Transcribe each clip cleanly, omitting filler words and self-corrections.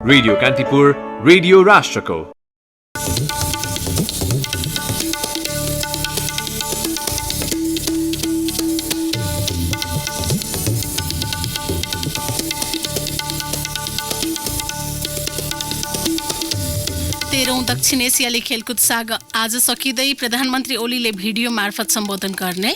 Radio Kantipur, radio राष्ट्रको। तेह्रौं दक्षिण एसियाली खेलकुद साग आज सकिँदै प्रधानमन्त्री ओलीले भिडियो मार्फत सम्बोधन गर्ने।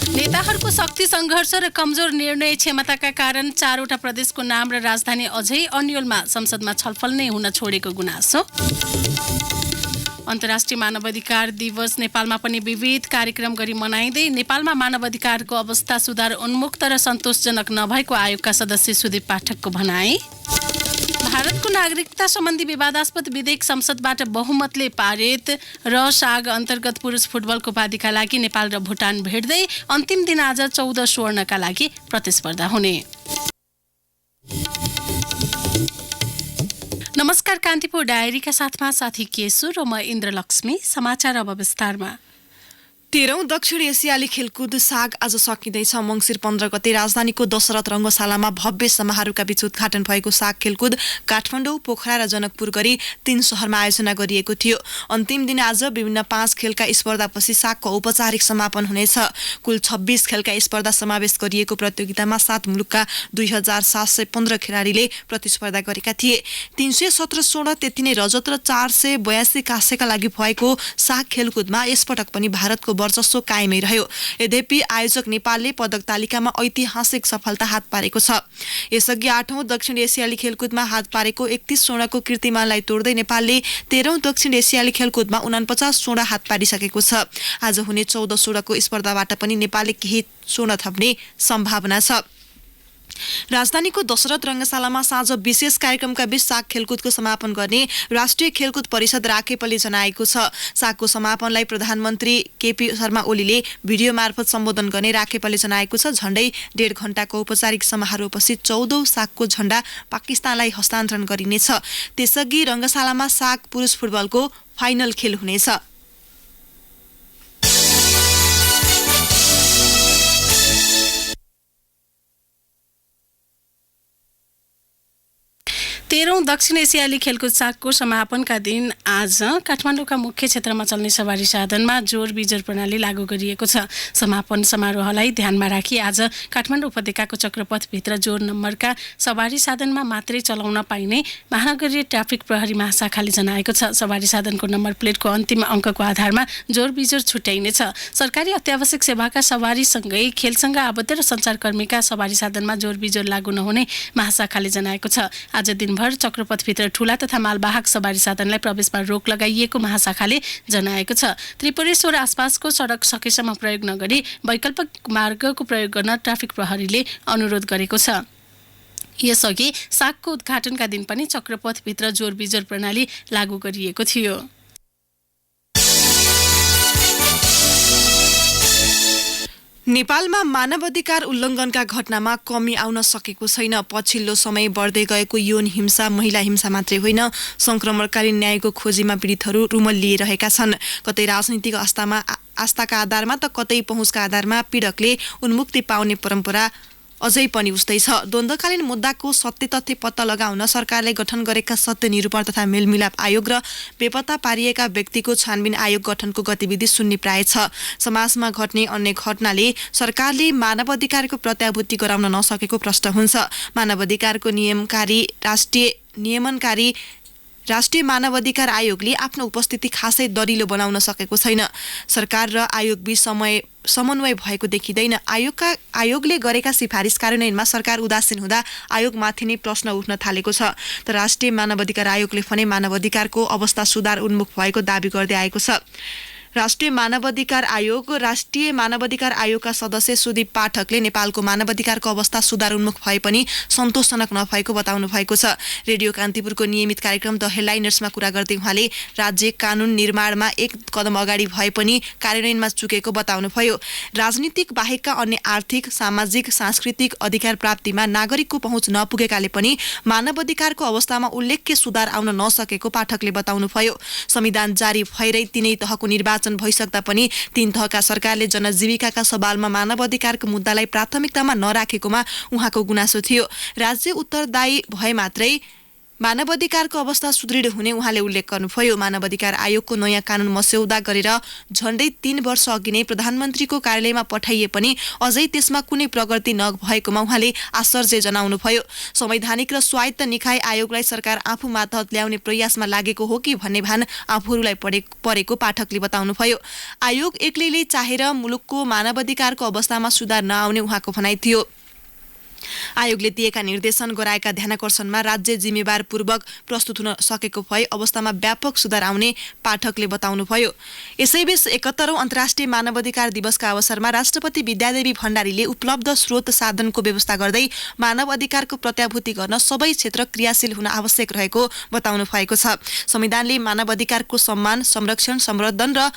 नेताहरूको शक्ति सङ्घर्ष र कमजोर निर्णय क्षमताका कारण 4वटा प्रदेशको नाम र राजधानी अझै अन्यलमा संसदमा छलफल नै हुन छोडेको गुनासो। अन्तर्राष्ट्रिय मानवाधिकार दिवस नेपालमा पनि विविध कार्यक्रम गरी मनाइँदै नेपालमा मानवाधिकारको अवस्था सुधार उन्मुक्त र सन्तोषजनक नभएको आयोगका सदस्य सुदीप पाठकको भनाई। भारतको नागरिकता सम्बन्धी विवादास्पद विधेयक संसदबाट बहुमतले पारित र साग अन्तर्गत पुरुष फुटबलको उपाधिका लागि नेपाल र भुटान भेट्दै अन्तिम दिन आज 14 स्वर्णका लागि प्रतिस्पर्धा हुने। नमस्कार, कान्तिपुर डायरीका साथमा साथी केसु र म इन्द्रलक्ष्मी। समाचार अब विस्तारमा। 13औं दक्षिण एसियाली खेलकुद साग आज सकिँदैछ। मङ्सिर 15 गते राजधानीको दशरथ रङ्गशालामा भव्य समारोहका बीच उद्घाटन भएको साग खेलकुद काठमाडौँ, पोखरा र जनकपुर गरी 3 शहरमा आयोजना गरिएको थियो। अन्तिम दिन आज विभिन्न 5 खेलका स्पर्धापछि सागको औपचारिक समापन हुनेछ। कुल 26 खेलका स्पर्धा समावेश गरिएको प्रतियोगितामा 7 मुलुकका 2715 खेलाडीले प्रतिस्पर्धा गरेका थिए। 317 स्वर्ण, त्यति नै रजत र 482 काँसेका लागि भएको साग खेलकुदमा यसपटक पनि भारतको वर्चस्व कायमै रह्यो। यद्यपि आयोजक नेपालले पदक तालिकामा ऐतिहासिक सफलता हात पारेको छ। यसअघि 8औं दक्षिण एसियाली खेलकुदमा हात पारेको 31 स्वर्णको कीर्तिमानलाई तोड्दै नेपालले 13औं दक्षिण एसियाली खेलकुदमा 49 स्वर्ण हात पारिसकेको छ। आज हुने 14 स्वर्णको स्पर्धाबाट पनि नेपालले केही स्वर्ण थप्ने सम्भावना छ। राजधानीको दशरथ रङ्गशालामा साँझ विशेष कार्यक्रमका बीच साग खेलकुदको समापन गर्ने राष्ट्रिय खेलकुद परिषद राखेपले जनाएको छ। सागको समापनलाई प्रधानमन्त्री केपी शर्मा ओलीले भिडियो मार्फत सम्बोधन गर्ने राखेपले जनाएको छ। झण्डै 1.5 घण्टाको औपचारिक समारोहपछि 14औं सागको झण्डा पाकिस्तानलाई हस्तान्तरण गरिनेछ। त्यसअघि रङ्गशालामा साग पुरुष फुटबलको फाइनल खेल हुनेछ। तेह्रौं दक्षिण एसियाली खेलकुद सागको समापनका दिन आज काठमाडौँका मुख्य क्षेत्रमा चल्ने सवारी साधनमा जोर बिजोर प्रणाली लागू गरिएको छ। समापन समारोहलाई ध्यानमा राखी आज काठमाडौँ उपत्यकाको चक्रपथभित्र जोर नम्बरका सवारी साधनमा मात्रै चलाउन पाइने महानगरीय ट्राफिक प्रहरी महाशाखाले जनाएको छ। सवारी साधनको नम्बर प्लेटको अन्तिम अङ्कको आधारमा जोर बिजोर छुट्याइनेछ। सरकारी अत्यावश्यक सेवाका सवारीसँगै खेलसँग आबद्ध र सञ्चारकर्मीका सवारी साधनमा जोर बिजोर लागू नहुने महाशाखाले जनाएको छ। आज दिनभर चक्रपथभित्र ठूला तथा मालवाहक सवारी साधनलाई प्रवेशमा रोक लगाइएको महाशाखाले जनाएको छ। त्रिपुरेश्वर आसपासको सडक सकेसम्म प्रयोग नगरी वैकल्पिक मार्गको प्रयोग गर्न ट्राफिक प्रहरीले अनुरोध गरेको छ। यसअघि सागको उद्घाटनका दिन पनि चक्रपथभित्र जोर बिजोर प्रणाली लागू गरिएको थियो। नेपालमा मानवाधिकार उल्लङ्घनका घटनामा कमी आउन सकेको छैन। पछिल्लो समय बढ्दै गएको यौन हिंसा महिला हिंसा मात्रै होइन, संक्रमणकालीन न्यायको खोजीमा पीडितहरू रुमल्लिरहेका छन्। कतै राजनीतिक आस्थाका आधारमा त कतै पहुँचका आधारमा पीडकले उन्मुक्ति पाउने परम्परा अझै पनि उस्तै छ। द्वन्द्वकालीन मुद्दाको सत्य तथ्य पत्ता लगाउन सरकारले गठन गरेका सत्य निरूपण तथा मेलमिलाप आयोग र बेपत्ता पारिएका व्यक्तिको छानबिन आयोग गठनको गतिविधि शून्य प्राय छ। समाजमा घट्ने अन्य घटनाले सरकारले मानवाधिकारको प्रत्याभूति गराउन नसकेको प्रश्न हुन्छ। मानवाधिकारको नियमनकारी राष्ट्रिय मानवाधिकार आयोगले आफ्नो उपस्थिति खासै दरिलो बनाउन सकेको छैन। सरकार र आयोग बीच समन्वय भएको देखिँदैन। आयोगले गरेका सिफारिस कार्यान्वयनमा सरकार उदासीन हुँदा आयोगमाथि नै प्रश्न उठ्न थालेको छ। तर राष्ट्रिय मानवाधिकार आयोगले भने मानवाधिकारको अवस्था सुधार उन्मुख भएको दावी गर्दै आएको छ। राष्ट्रिय मानवाधिकार आयोगका सदस्य सुदीप पाठकले नेपालको मानवाधिकारको अवस्था सुधार उन्मुख भए पनि सन्तोषजनक नभएको बताउनु भएको छ। रेडियो कान्तिपुरको नियमित कार्यक्रम द हेडलाइनर्समा कुरा गर्दै उहाँले राज्य कानुन निर्माणमा एक कदम अगाडि भए पनि कार्यान्वयनमा चुकेको बताउनुभयो। राजनीतिक बाहेकका अन्य आर्थिक, सामाजिक, सांस्कृतिक अधिकार प्राप्तिमा नागरिकको पहुँच नपुगेकाले पनि मानवाधिकारको अवस्थामा उल्लेख्य सुधार आउन नसकेको पाठकले बताउनुभयो। संविधान जारी भएरै तिनै तहको निर्वाचन भइसक्दा पनि तीन तहका सरकारले जनजीविकाका सवालमा मानवाधिकारको मुद्दालाई प्राथमिकतामा नराखेकोमा उहाँको गुनासो थियो। राज्य उत्तरदायी भए मात्रै मानव अधिकारको अवस्था सुदृढ हुने उहाँले उल्लेख गर्नुभयो। मानव अधिकार आयोगको नयाँ कानून मस्यौदा गरेर झण्डै 3 वर्ष अघि नै प्रधानमन्त्रीको कार्यालयमा पठाइए पनि अझै त्यसमा कुनै प्रगति नभएकोमा उहाँले आश्चर्य जनाउनुभयो। संवैधानिक र स्वायत्त निकाय आयोगलाई सरकार आफू मातहत ल्याउने प्रयासमा लागेको हो कि भन्ने भान आफूहरूलाई परेको पाठकले बताउनुभयो। आयोग एक्लैले चाहेर मुलुकको मानवाधिकारको अवस्थामा सुधार नआउने उहाँको भनाइ थियो। आयोगले दिएका निर्देशन गराएका ध्यानाकर्षणमा राज्य जिम्मेवारपूर्वक प्रस्तुत हुन सकेको भए अवस्थामा व्यापक सुधार आउने पाठकले बताउनुभयो। यसैबीच 71औं अन्तर्राष्ट्रिय मानवाधिकार दिवसका अवसरमा राष्ट्रपति विद्यादेवी भण्डारीले उपलब्ध स्रोत साधनको व्यवस्था गर्दै मानव अधिकारको प्रत्याभूति गर्न सबै क्षेत्र क्रियाशील हुन आवश्यक रहेको बताउनु भएको छ। संविधानले मानव अधिकारको सम्मान, संरक्षण, संवर्धन र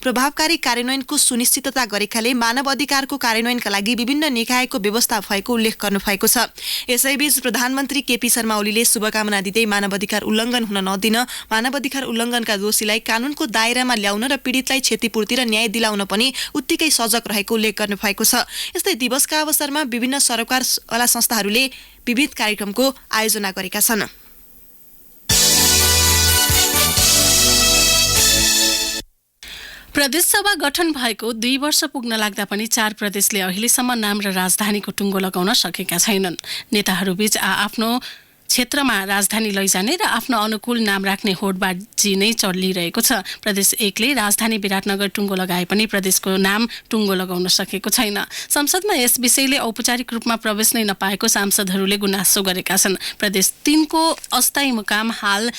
प्रभावकारी कार्यान्वयनको सुनिश्चितता गरेकाले मानव अधिकारको कार्यान्वयनका लागि विभिन्न निकायको व्यवस्था भएको उल्लेख गर्नुभएको छ। यसैबीच प्रधानमन्त्री केपी शर्मा ओलीले शुभकामना दिँदै मानव अधिकार उल्लङ्घन हुन नदिन, मानव अधिकार उल्लङ्घनका दोषीलाई कानूनको दायरामा ल्याउन र पीडितलाई क्षतिपूर्ति र न्याय दिलाउन पनि उत्तिकै सजग रहेको उल्लेख गर्नुभएको छ। यस्तै दिवसका अवसरमा विभिन्न सरकारवाला संस्थाहरूले विविध कार्यक्रमको आयोजना गरेका छन्। प्रदेशसभा गठन भएको 2 वर्ष पुग्न लाग्दा पनि 4 प्रदेशले अहिलेसम्म नाम र राजधानीको टुङ्गो लगाउन सकेका छैनन्। नेताहरूबीच आफ्नो क्षेत्रमा राजधानी लैजाने र आफ्नो अनुकूल नाम राख्ने होडबाजी नै चलिरहेको छ। प्रदेश 1ले राजधानी विराटनगर टुङ्गो लगाए पनि प्रदेशको नाम टुङ्गो लगाउन सकेको छैन। संसदमा यस विषयले औपचारिक रूपमा प्रवेश नै नपाएको सांसदहरूले गुनासो गरेका छन्। प्रदेश 3 को अस्थायी मुकाम हाल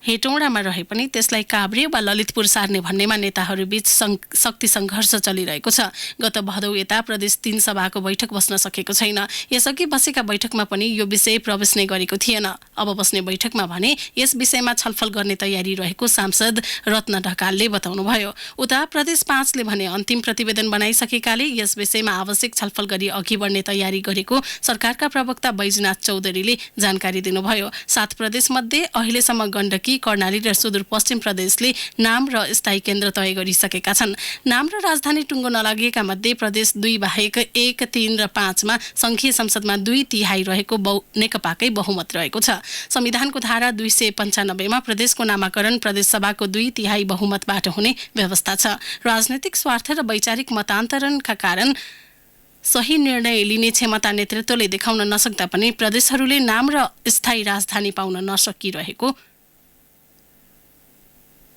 हेटौडामा रहे पनि त्यसलाई काभ्रे वा ललितपुर सार्ने भन्नेमा नेताहरूबीच शक्ति सङ्घर्ष चलिरहेको छ। गत भदौ यता प्रदेश 3 सभाको बैठक बस्न सकेको छैन। यसअघि बसेका बैठकमा पनि यो विषय प्रवेश नै गरेको थिएन। अब बस्ने बैठकमा भने यस विषयमा छलफल गर्ने तयारी रहेको सांसद रत्न ढकालले बताउनुभयो। उता प्रदेश 5ले भने अन्तिम प्रतिवेदन बनाइसकेकाले यस विषयमा आवश्यक छलफल गरी अघि बढ्ने तयारी गरेको सरकारका प्रवक्ता बैजनाथ चौधरीले जानकारी दिनुभयो। 7 प्रदेशमध्ये अहिलेसम्म गण्डकी, कर्णाली र सुदूरपश्चिम प्रदेशले नाम र स्थायी केन्द्र तय गरिसकेका छन्। नाम र राजधानी टुङ्गो नलागिएका मध्ये प्रदेश 2 बाहेक 1, 3 र 5 मा संघीय संसदमा 2/3 रहेको नेकपाकै बहुमत रहेको छ। संविधानको धारा 295 मा प्रदेशको नामाकरण प्रदेशसभाको 2/3 बहुमतबाट हुने व्यवस्था छ। राजनैतिक स्वार्थ र वैचारिक मतान्तरणका कारण सही निर्णय लिने क्षमता नेतृत्वले देखाउन नसक्दा पनि प्रदेशहरूले नाम र स्थायी राजधानी पाउन नसकिरहेको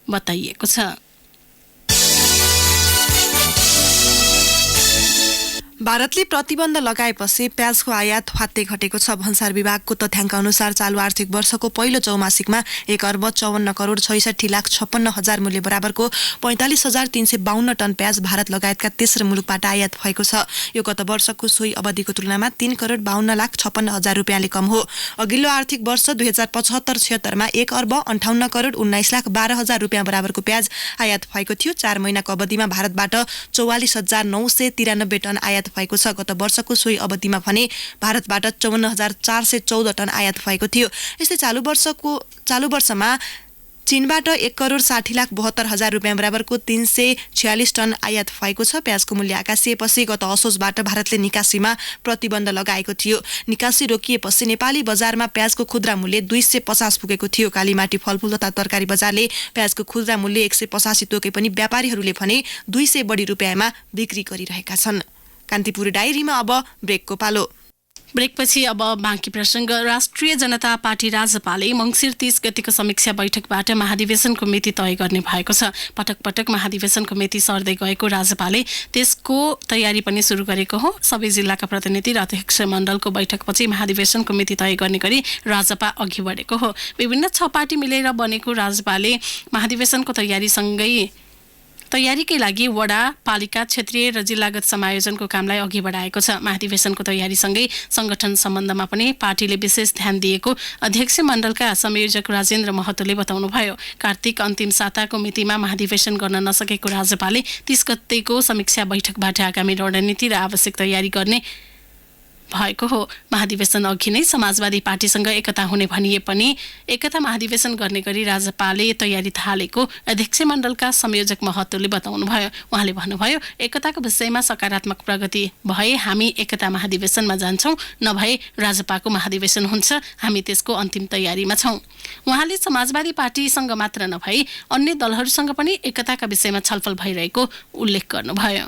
बताइएको छ। भारतले प्रतिबन्ध लगाएपछि प्याजको आयात फात्तै घटेको छ। भन्सार विभागको तथ्याङ्क अनुसार चालु आर्थिक वर्षको पहिलो चौमासिकमा 1 अर्ब 54 करोड 66 लाख 56 हजार मूल्य बराबरको 45,352 टन प्याज भारत लगायतका तेस्रो मुलुकबाट आयात भएको छ। यो गत वर्षको सोही अवधिको तुलनामा 3 करोड 52 लाख 56 हजार रुपियाँले कम हो। अघिल्लो आर्थिक वर्ष 2075-76 मा 1 अर्ब 58 करोड 19 लाख 12 हजार रुपियाँ बराबरको प्याज आयात भएको थियो। 4 महिनाको अवधिमा भारतबाट 44,993 टन आयात भएको छ। गत वर्षको सोही अवधिमा भने भारतबाट 54,414 टन आयात भएको थियो। यस्तै चालु वर्षमा चीनबाट 1 करोड 60 लाख 72 हजार रुपियाँ बराबरको 346 टन आयात भएको छ। प्याजको मूल्य आकाशिएपछि गत असोजबाट भारतले निकासीमा प्रतिबन्ध लगाएको थियो। निकासी रोकिएपछि नेपाली बजारमा प्याजको खुद्रा मूल्य 250 पुगेको थियो। कालीमाटी फलफूल तथा तरकारी बजारले प्याजको खुद्रा मूल्य 185 तोके पनि व्यापारीहरूले भने 200 बढी रुपियाँमा बिक्री गरिरहेका छन्। कान्तिपुर डायरीमा अब ब्रेकको पालो। ब्रेकपछि अब बाँकी प्रसङ्ग। राष्ट्रिय जनता पार्टी राजपाले मङ्सिर 30 गतिको समीक्षा बैठकबाट महाधिवेशनको मिति तय गर्ने भएको छ। पटक पटक महाधिवेशनको मिति सर्दै गएको राजपाले त्यसको तयारी पनि सुरु गरेको हो। सबै जिल्लाका प्रतिनिधि र अध्यक्ष मण्डलको बैठकपछि महाधिवेशनको मिति तय गर्ने गरी राजपा अघि बढेको हो। विभिन्न 6 पार्टी मिलेर बनेको राजपाले महाधिवेशनको तयारीकै लागि वडा, पालिका, क्षेत्रीय र जिल्लागत समायोजनको कामलाई अघि बढाएको छ। महाधिवेशनको तयारीसँगै संगठन सम्बन्धमा पनि पार्टीले विशेष ध्यान दिएको अध्यक्ष मण्डलका संयोजक राजेन्द्र महतोले बताउनुभयो। कार्तिक अन्तिम साताको मितिमा महाधिवेशन गर्न नसकेको राजपाले 30 गतेको समीक्षा बैठकबाट आगामी रणनीति र आवश्यक तयारी गर्ने भएको हो। महाधिवेशन अघि नै समाजवादी पार्टीसँग एकता हुने भनिए पनि एकता महाधिवेशन गर्ने गरी राज्यपालले तयारी थालेको अध्यक्षमण्डलका संयोजक महतोले बताउनुभयो। उहाँले भन्नुभयो, एकताको विषयमा सकारात्मक प्रगति भए हामी एकता महाधिवेशनमा जान्छौँ, नभए राजपाको महाधिवेशन हुन्छ। हामी त्यसको अन्तिम तयारीमा छौँ। उहाँले समाजवादी पार्टीसँग मात्र नभई अन्य दलहरूसँग पनि एकताका विषयमा छलफल भइरहेको उल्लेख गर्नुभयो।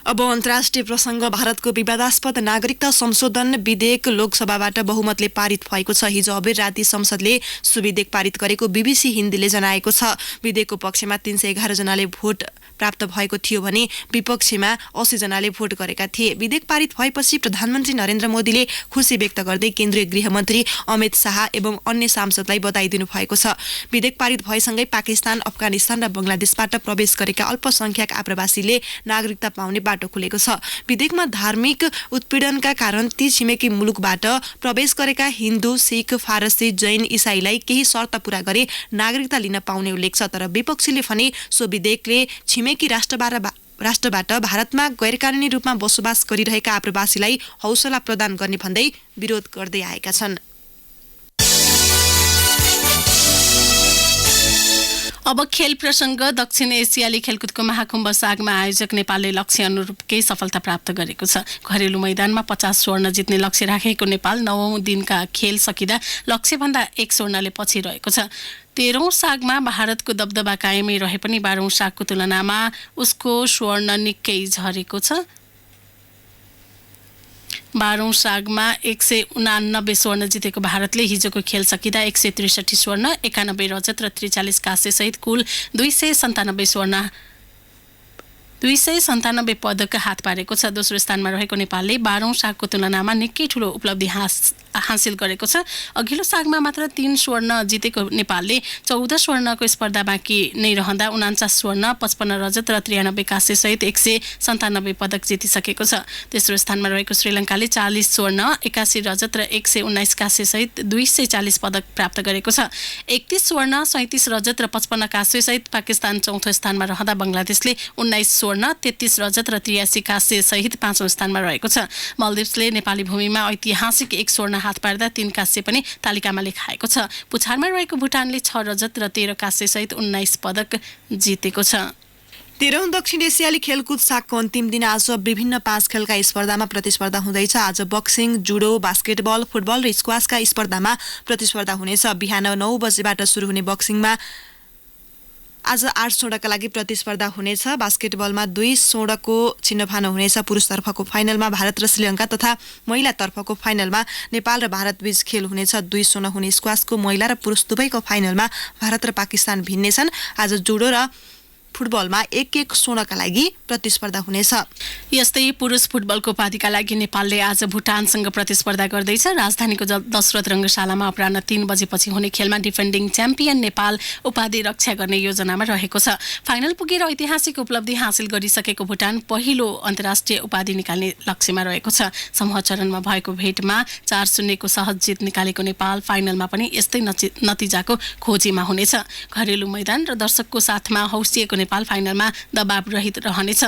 अब अन्तर्राष्ट्रिय प्रसङ्ग। भारतको विवादास्पद नागरिकता संशोधन विधेयक लोकसभाबाट बहुमतले पारित भएको छ। हिजो अबेर राति संसदले सुविधेयक पारित गरेको बीबीसी हिन्दीले जनाएको छ। विधेयकको पक्षमा 311 जनाले भोट प्राप्त भएको थियो भने विपक्षमा 80 जनाले भोट गरेका थिए। विधेयक पारित भएपछि प्रधानमन्त्री नरेन्द्र मोदीले खुशी व्यक्त गर्दै केन्द्रीय गृहमन्त्री अमित शाह एवं अन्य सांसदलाई बधाई दिनुभएको छ। विधेयक पारित भएसँगै पाकिस्तान, अफगानिस्तान र बंगलादेशबाट प्रवेश गरेका अल्पसंख्यक आप्रवासीले नागरिकता पाउने बाटो खुलेको छ। विधेयकमा धार्मिक उत्पीडनका कारण ती छिमेकी मुलुकबाट प्रवेश गरेका हिन्दू, सिख, फारसी, जैन, इसाईलाई केही शर्त पूरा गरी नागरिकता लिन पाउने उल्लेख छ। तर विपक्षीले भने सो विधेयकले छिमेकी राष्ट्रबाट भारतमा गैरकानूनी रूपमा बसोबास गरिरहेका आप्रवासीलाई हौसला प्रदान गर्ने भन्दै विरोध गर्दै आएका छन्। अब खेल प्रसङ्ग। दक्षिण एसियाली खेलकुदको महाकुम्भ सागमा आयोजक नेपालले लक्ष्य अनुरूपकै सफलता प्राप्त गरेको छ। घरेलु मैदानमा 50 स्वर्ण जित्ने लक्ष्य राखेको नेपाल 9औं दिनका खेल सकिँदा लक्ष्यभन्दा 1 स्वर्णले पछि रहेको छ। 13औं सागमा भारतको दबदबा कायमै रहे पनि 12औं सागको तुलनामा उसको स्वर्ण निकै झरेको छ। 12औं सागमा 189 स्वर्ण जितेको भारतले हिजोको खेल सकिँदा 163 स्वर्ण, 91 रजत र 43 काँस्य सहित कुल 297 पदक हात पारेको छ। दोस्रो स्थानमा रहेको नेपालले 12औं सागको तुलनामा निकै ठूलो उपलब्धि हासिल गरेको छ। अघिल्लो सागमा मात्र 3 स्वर्ण जितेको नेपालले 14 स्वर्णको स्पर्धा बाँकी नै रहँदा 49 स्वर्ण, 55 रजत र 93 काँस्य सहित 197 पदक जितिसकेको छ। तेस्रो स्थानमा रहेको श्रीलङ्काले 40 स्वर्ण, 81 रजत र 119 काँस्य सहित 240 पदक प्राप्त गरेको छ। 31 स्वर्ण, 37 रजत र 55 काँस्य सहित पाकिस्तान चौथो स्थानमा रहँदा बंगलादेशले 19 स्वर्ण, 33 रजत र 83 काँस्य सहित 5औं स्थानमा रहेको छ। मालदिप्सले नेपाली भूमिमा ऐतिहासिक 1 स्वर्ण हात पार्दा 3 काँस्य पनि तालिकामा लेखाएको छ। पुछारमा रहेको भुटानले 6 रजत र 13 काँस्य सहित 19 पदक जितेको छ। 13औं दक्षिण एसियाली खेलकुद सागको अन्तिम दिन आज विभिन्न 5 खेलका स्पर्धामा प्रतिस्पर्धा हुँदैछ। आज बक्सिङ, जुडो, बास्केटबल, फुटबल र स्क्वासका स्पर्धामा प्रतिस्पर्धा हुनेछ। बिहान 9 बजेबाट सुरु हुने बक्सिङमा आज 8 स्वर्णका लागि प्रतिस्पर्धा हुनेछ। बास्केटबलमा 2 स्वर्णको चिन्हभान हुनेछ। पुरुषतर्फको फाइनलमा भारत र श्रीलङ्का तथा महिलातर्फको फाइनलमा नेपाल र भारत बीच खेल हुनेछ। 2 स्वर्ण हुने स्क्वासको महिला र पुरुष दुवैको फाइनलमा भारत र पाकिस्तान भिन्नेछन्। आज जुडो र फुटबलमा 1-1 स्वर्णका लागि प्रतिस्पर्धा हुनेछ। यस्तै पुरुष फुटबलको उपाधिका लागि नेपालले आज भुटानसँग प्रतिस्पर्धा गर्दैछ। राजधानीको दशरथ रङ्गशालामा अपराह्न 3 बजेपछि हुने खेलमा डिफेन्डिङ च्याम्पियन नेपाल उपाधि रक्षा गर्ने योजनामा रहेको छ। फाइनल पुगेर ऐतिहासिक उपलब्धि हासिल गरिसकेको भुटान पहिलो अन्तर्राष्ट्रिय उपाधि निकाल्ने लक्ष्यमा रहेको छ। समूह चरणमा भएको भेटमा 4-0 को सहज जित निकालेको नेपाल फाइनलमा पनि यस्तै नतिजाको खोजीमा हुनेछ। घरेलु मैदान र दर्शकको साथमा हौसिएको नेपाल फाइनलमा दबाव रहित रहनेछ।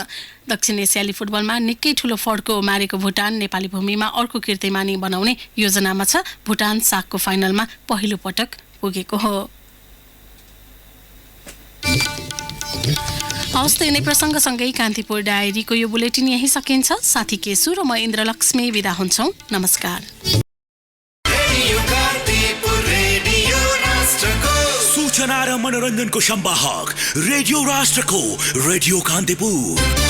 दक्षिण एसियाली फुटबलमा निकै ठूलो फड्को मारेको भुटान नेपाली भूमिमा अर्को कीर्तिमानी बनाउने योजनामा छ। भुटान सागको फाइनलमा पहिलो पटक पुगेको हो। हवस्, यिनै प्रसङ्गसँगै कान्तिपुर डायरीको यो बुलेटिन यही सकिन्छ। साथी केसु र म इन्द्रलक्ष्मी बिदा हुन्छौँ। नमस्कार। सूचना र मनोरञ्जनको संवाहक रेडियो राष्ट्रको रेडियो कान्तिपुर।